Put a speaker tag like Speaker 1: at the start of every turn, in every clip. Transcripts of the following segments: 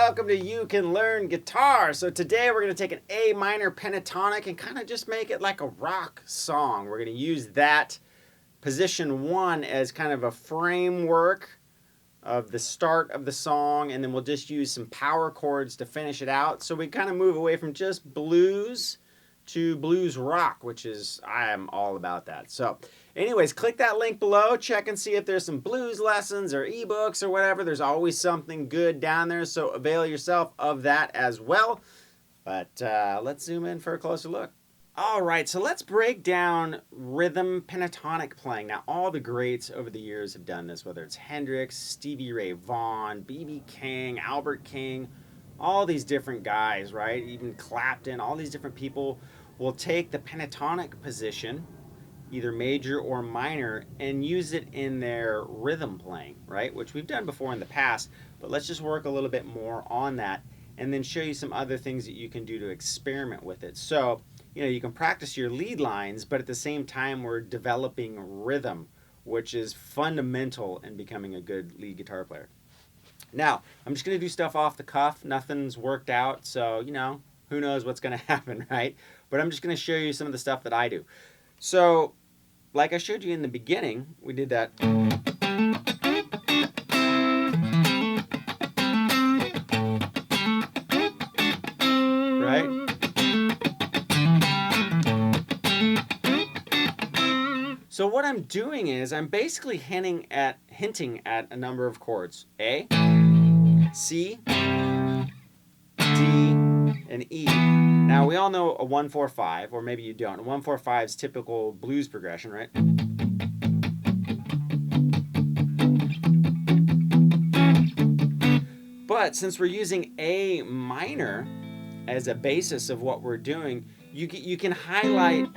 Speaker 1: welcome to You Can Learn Guitar. So today we're going to take an A minor pentatonic and kind of just make it like a rock song. We're going to use that position 1 as kind of a framework of the start of the song, and then we'll just use some power chords to finish it out. So we kind of move away from just blues to blues rock, which is, I am all about that. So anyways, click that link below, check and see if there's some blues lessons or ebooks or whatever. There's always something good down there, so avail yourself of that as well. But let's zoom in for a closer look. All right, so let's break down rhythm pentatonic playing. Now, all the greats over the years have done this, whether it's Hendrix, Stevie Ray Vaughan, B.B. King, Albert King, all these different guys, right? Even Clapton, all these different people will take the pentatonic position, either major or minor, and use it in their rhythm playing, right? Which we've done before in the past, but let's just work a little bit more on that and then show you some other things that you can do to experiment with it. So, you know, you can practice your lead lines, but at the same time, we're developing rhythm, which is fundamental in becoming a good lead guitar player. Now, I'm just going to do stuff off the cuff. Nothing's worked out, so, you know, who knows what's going to happen, right? But I'm just going to show you some of the stuff that I do. So, like I showed you in the beginning, we did that. Right? So what I'm doing is I'm basically hinting at a number of chords. A, C, D, and E. Now we all know a 1-4-5, or maybe you don't. A 1-4-5 is typical blues progression, right? But since we're using A minor as a basis of what we're doing, you can highlight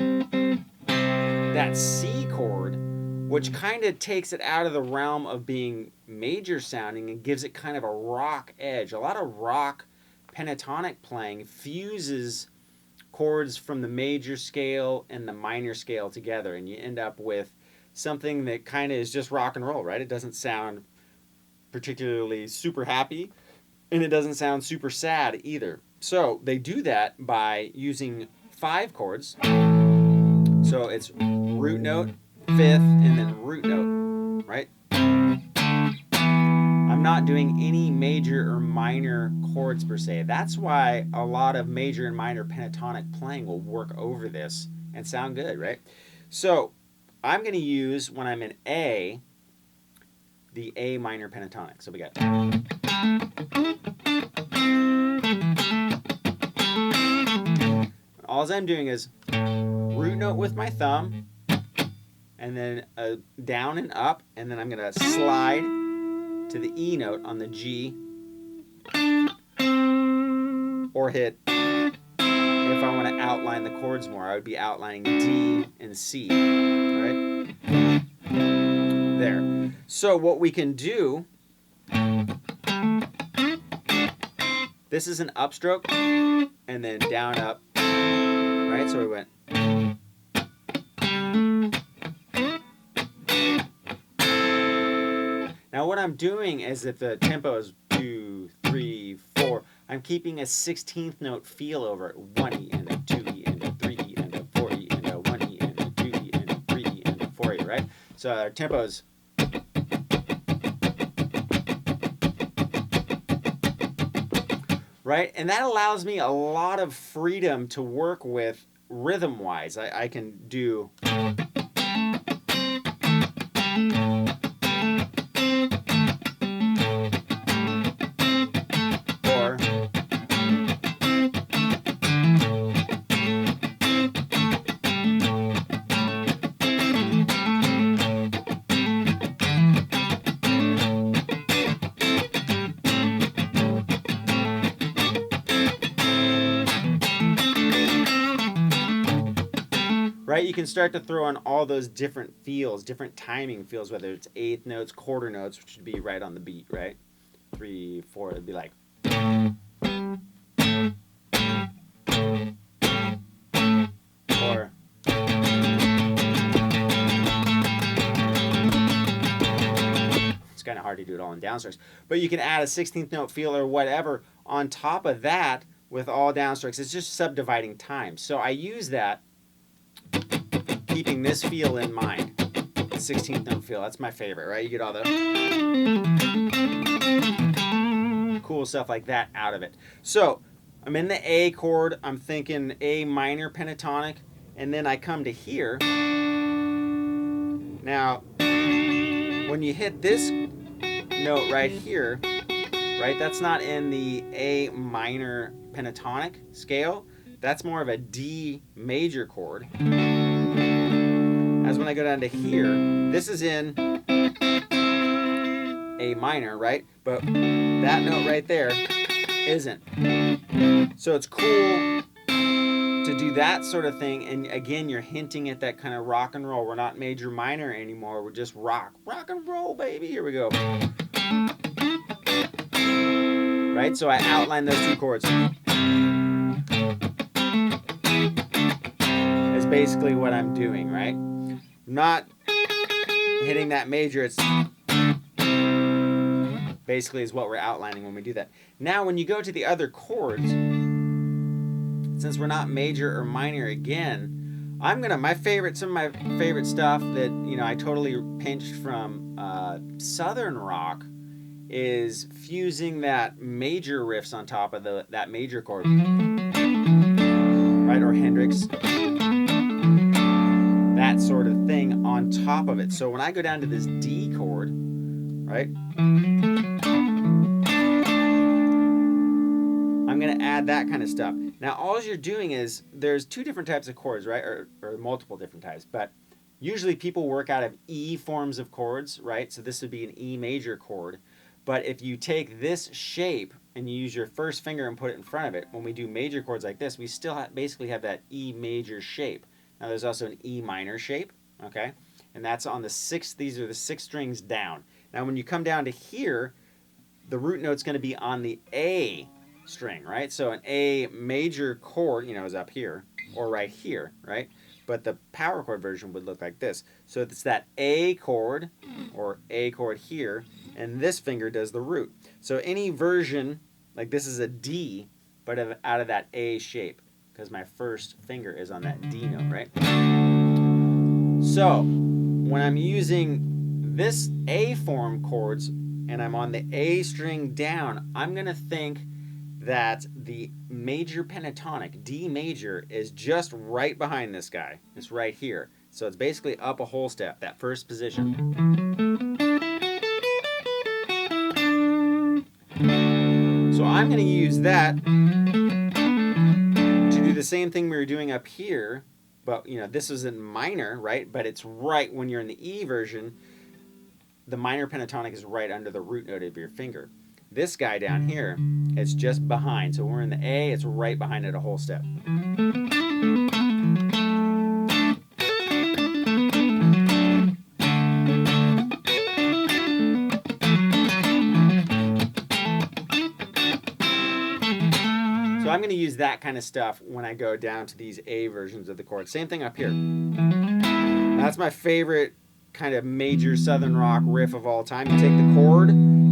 Speaker 1: that C chord, which kind of takes it out of the realm of being major sounding and gives it kind of a rock edge. A lot of rock pentatonic playing fuses chords from the major scale and the minor scale together, and you end up with something that kind of is just rock and roll, right? It doesn't sound particularly super happy, and it doesn't sound super sad either. So they do that by using 5 chords. So it's root note, 5th, and then root note, right? I'm not doing any major or minor chords per se. That's why a lot of major and minor pentatonic playing will work over this and sound good, right? So I'm going to use, when I'm in A, the A minor pentatonic. So we got... All I'm doing is root note with my thumb, and then a down and up, and then I'm going to slide to the E note on the G, or hit, if I want to outline the chords more, I would be outlining D and C, all right? There. So what we can do, this is an upstroke, and then down, up, right? So we went. Now what I'm doing is, if the tempo is 2, 3, 4, I'm keeping a 16th note feel over it. 1E and a 2E and a 3E and a 4E and a 1E and a 2E and a 3E and a 4E, right? So our tempo is... Right? And that allows me a lot of freedom to work with rhythm-wise. I can do... Right, you can start to throw in all those different feels, different timing feels, whether it's 8th notes, quarter notes, which would be right on the beat, right? 3, 4, it'd be like... Or... It's kind of hard. hard to do it all in downstrokes. But you can add a 16th note feel or whatever on top of that with all downstrokes. It's just subdividing time. So I use that, keeping this feel in mind. The 16th note feel, that's my favorite, right? You get all the cool stuff like that out of it. So I'm in the A chord, I'm thinking A minor pentatonic, and then I come to here. Now, when you hit this note right here, right, that's not in the A minor pentatonic scale. That's more of a D major chord. As when I go down to here, this is in A minor, right? But that note right there isn't. So it's cool to do that sort of thing, and again, you're hinting at that kind of rock and roll. We're not major minor anymore. We're just rock and roll, baby. Here we go. Right? So I outline those two chords. Is basically what I'm doing, right? I'm not hitting that major. It's basically is what we're outlining when we do that. Now, when you go to the other chords, since we're not major or minor again, some of my favorite stuff that, you know, I totally pinched from Southern rock is fusing that major riffs on top of that major chord, right? Or Hendrix, that sort of thing on top of it. So when I go down to this D chord, right, I'm going to add that kind of stuff. Now, all you're doing is, there's two different types of chords, right? Or multiple different types, but usually people work out of E forms of chords, right? So this would be an E major chord. But if you take this shape and you use your first finger and put it in front of it, when we do major chords like this, we still basically have that E major shape. Now, there's also an E minor shape, okay? And that's on the sixth, these are the 6 strings down. Now, when you come down to here, the root note's going to be on the A string, right? So an A major chord, you know, is up here or right here, right? But the power chord version would look like this. So it's that A chord or A chord here, and this finger does the root. So any version, like this is a D, but out of that A shape, because my first finger is on that D note, right? So when I'm using this A form chords and I'm on the A string down, I'm going to think that the major pentatonic, D major, is just right behind this guy. It's right here. So it's basically up a whole step, that first position. So I'm going to use that to do the same thing we were doing up here, but you know, this is in minor, right? But it's right when you're in the E version, the minor pentatonic is right under the root note of your finger. This guy down here, it's just behind. So when we're in the A, it's right behind it a whole step. So I'm going to use that kind of stuff when I go down to these A versions of the chords. Same thing up here. That's my favorite kind of major Southern rock riff of all time. You take the chord,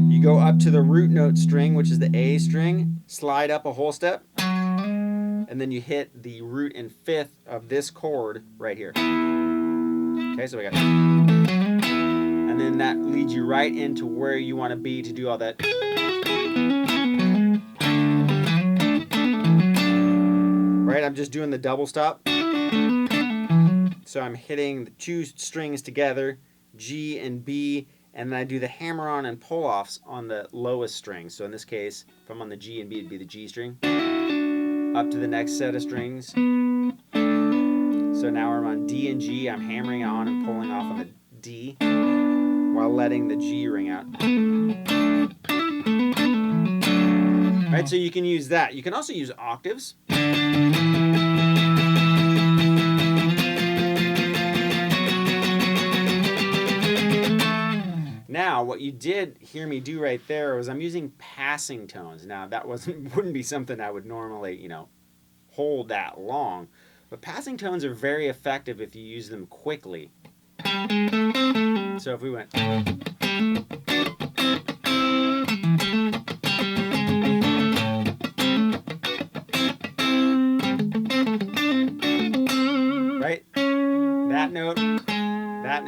Speaker 1: you go up to the root note string, which is the A string, slide up a whole step, and then you hit the root and fifth of this chord right here. Okay, so we got, and then that leads you right into where you want to be to do all that. Right, I'm just doing the double stop. So I'm hitting the 2 strings together, G and B, and then I do the hammer-on and pull-offs on the lowest string. So in this case, if I'm on the G and B, it'd be the G string. Up to the next set of strings. So now I'm on D and G, I'm hammering on and pulling off on the D while letting the G ring out. Right, so you can use that. You can also use octaves. Now, what you did hear me do right there was I'm using passing tones. Now, that wouldn't be something I would normally, you know, hold that long. But passing tones are very effective if you use them quickly. So if we went,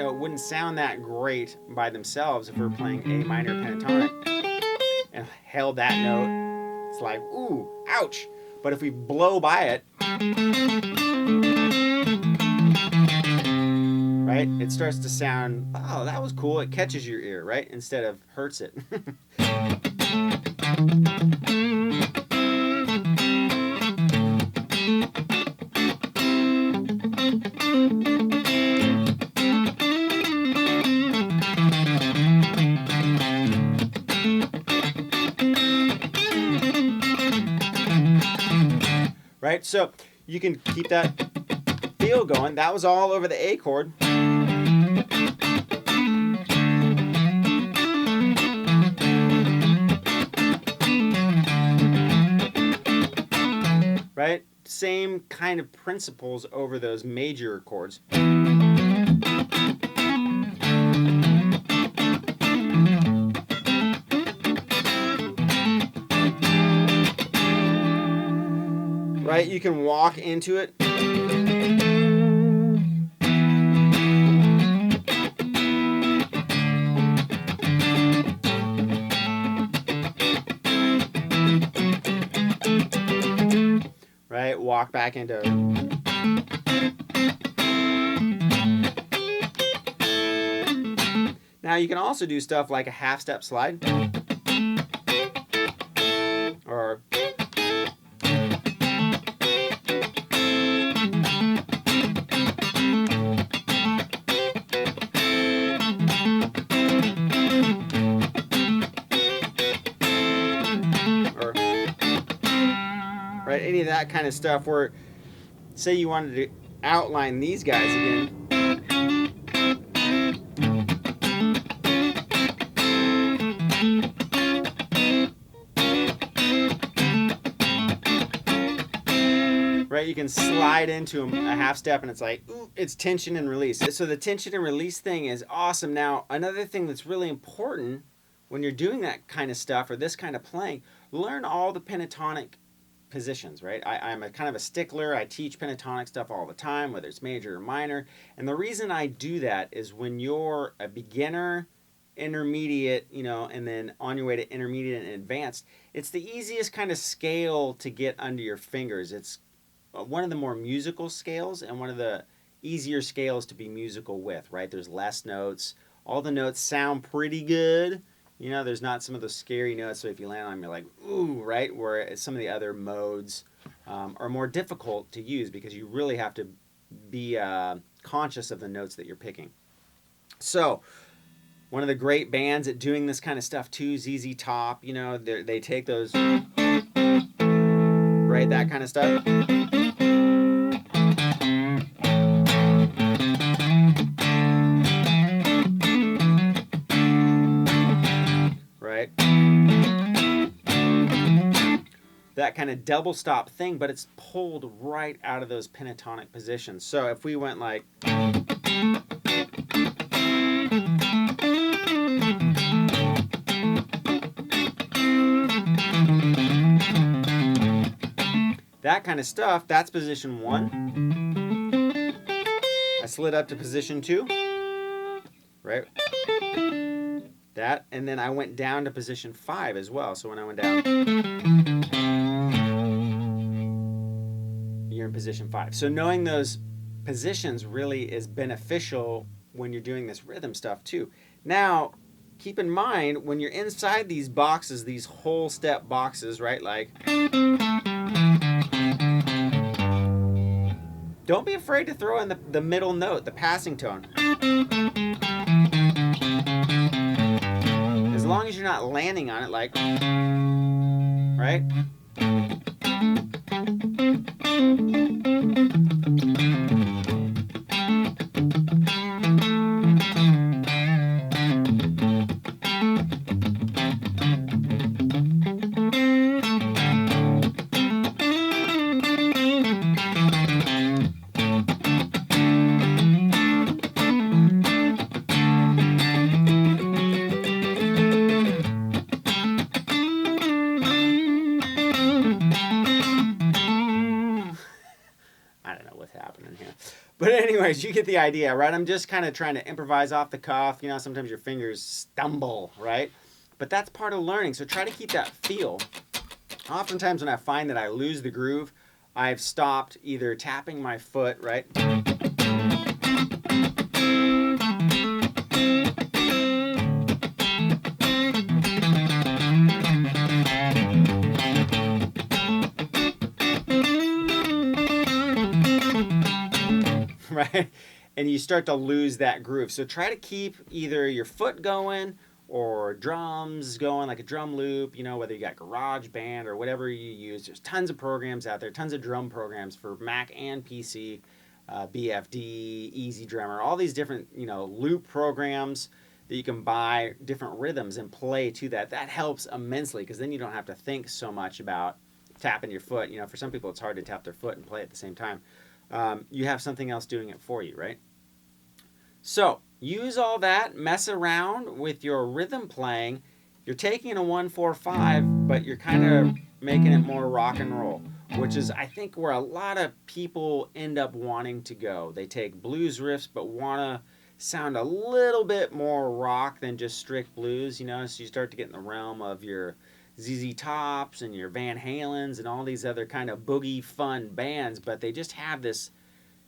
Speaker 1: note wouldn't sound that great by themselves if we're playing A minor pentatonic and held that note. It's like, ooh, ouch. But if we blow by it, right, it starts to sound, oh, that was cool. It catches your ear, right, instead of hurts it. Right, so you can keep that feel going. That was all over the A chord. Right, same kind of principles over those major chords. Right, you can walk into it. Right, walk back into it. Now you can also do stuff like a half step slide. Or right, any of that kind of stuff where, say you wanted to outline these guys again. Right, you can slide into them a half step and it's like, ooh, it's tension and release. So the tension and release thing is awesome. Now, another thing that's really important when you're doing that kind of stuff or this kind of playing, learn all the pentatonic positions, right? I'm a kind of a stickler. I teach pentatonic stuff all the time, whether it's major or minor. And the reason I do that is when you're a beginner, intermediate, you know, and then on your way to intermediate and advanced, it's the easiest kind of scale to get under your fingers. It's one of the more musical scales and one of the easier scales to be musical with, right? There's less notes. All the notes sound pretty good. You know, there's not some of those scary notes, so if you land on them, you're like, ooh, right? Where some of the other modes are more difficult to use because you really have to be conscious of the notes that you're picking. So, one of the great bands at doing this kind of stuff too, ZZ Top, you know, they take those, right, that kind of stuff. That kind of double stop thing, but it's pulled right out of those pentatonic positions. So if we went like, that kind of stuff, that's position 1. I slid up to position 2, right? That, and then I went down to position 5 as well. So when I went down, you're in position 5. So knowing those positions really is beneficial when you're doing this rhythm stuff too. Now, keep in mind when you're inside these boxes, these whole step boxes, right? Like, don't be afraid to throw in the middle note, the passing tone. As long as you're not landing on it like, right? But anyways, you get the idea, right? I'm just kind of trying to improvise off the cuff. You know, sometimes your fingers stumble, right? But that's part of learning. So try to keep that feel. Oftentimes when I find that I lose the groove, I've stopped either tapping my foot, right? Right? And you start to lose that groove. So try to keep either your foot going or drums going, like a drum loop, you know, whether you got GarageBand or whatever you use. There's tons of programs out there, tons of drum programs for Mac and PC, BFD, Easy Drummer, all these different, you know, loop programs that you can buy different rhythms and play to that. That helps immensely because then you don't have to think so much about tapping your foot. You know, for some people it's hard to tap their foot and play at the same time. You have something else doing it for you, right? So use all that, mess around with your rhythm playing. You're taking a 1-4-5, but you're kind of making it more rock and roll, which is, I think, where a lot of people end up wanting to go. They take blues riffs, but want to sound a little bit more rock than just strict blues, you know, so you start to get in the realm of your ZZ Tops and your Van Halens and all these other kind of boogie fun bands, but they just have this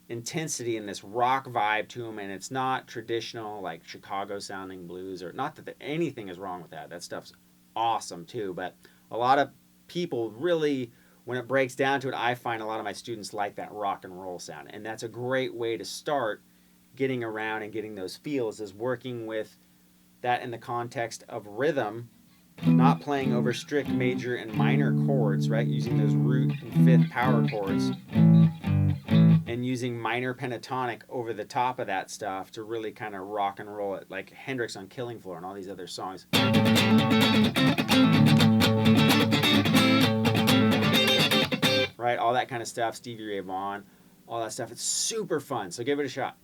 Speaker 1: intensity and this rock vibe to them, and it's not traditional like Chicago sounding blues, or not that anything is wrong with that. That stuff's awesome too, but a lot of people really, when it breaks down to it, I find a lot of my students like that rock and roll sound, and that's a great way to start getting around and getting those feels, is working with that in the context of rhythm, not playing over strict major and minor chords, right? Using those root and fifth power chords and using minor pentatonic over the top of that stuff to really kind of rock and roll it, like Hendrix on Killing Floor and all these other songs. Right? All that kind of stuff, Stevie Ray Vaughan, all that stuff. It's super fun, so give it a shot.